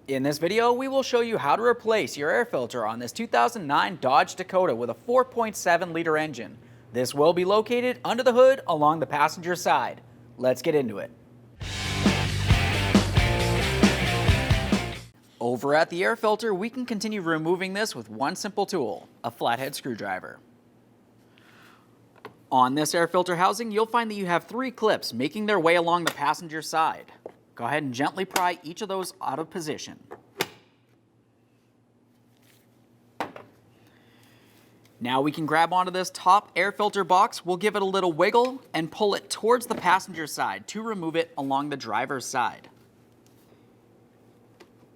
In this video, we will show you how to replace your air filter on this 2009 Dodge Dakota with a 4.7 liter engine. This will be located under the hood along the passenger side. Let's get into it. Over at the air filter, we can continue removing this with one simple tool, a flathead screwdriver. On this air filter housing, you'll find that you have 3 clips making their way along the passenger side. Go ahead and gently pry each of those out of position. Now we can grab onto this top air filter box, we'll give it a little wiggle and pull it towards the passenger side to remove it along the driver's side.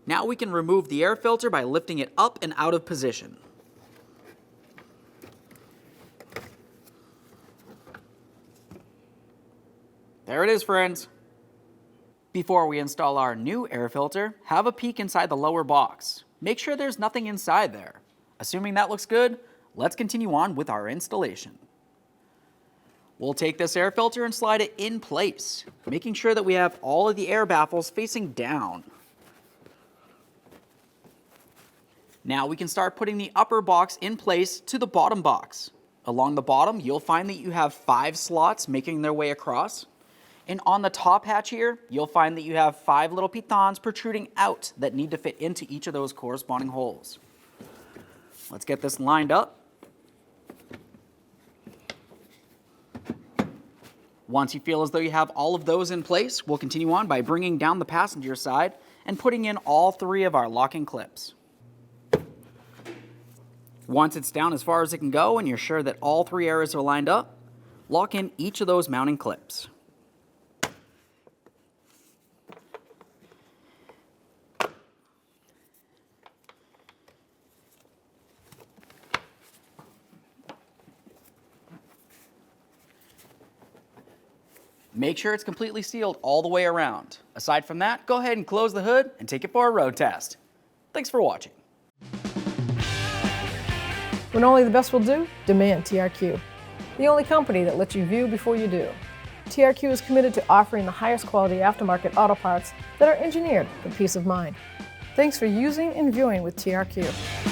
Now we can remove the air filter by lifting it up and out of position. There it is, friends. Before we install our new air filter, have a peek inside the lower box. Make sure there's nothing inside there. Assuming that looks good, let's continue on with our installation. We'll take this air filter and slide it in place, making sure that we have all of the air baffles facing down. Now we can start putting the upper box in place to the bottom box. Along the bottom, you'll find that you have 5 slots making their way across. And on the top hatch here, you'll find that you have 5 little pitons protruding out that need to fit into each of those corresponding holes. Let's get this lined up. Once you feel as though you have all of those in place, we'll continue on by bringing down the passenger side and putting in all 3 of our locking clips. Once it's down as far as it can go and you're sure that all 3 areas are lined up, lock in each of those mounting clips. Make sure it's completely sealed all the way around. Aside from that, go ahead and close the hood and take it for a road test. Thanks for watching. When only the best will do, demand TRQ. The only company that lets you view before you do. TRQ is committed to offering the highest quality aftermarket auto parts that are engineered for peace of mind. Thanks for using and viewing with TRQ.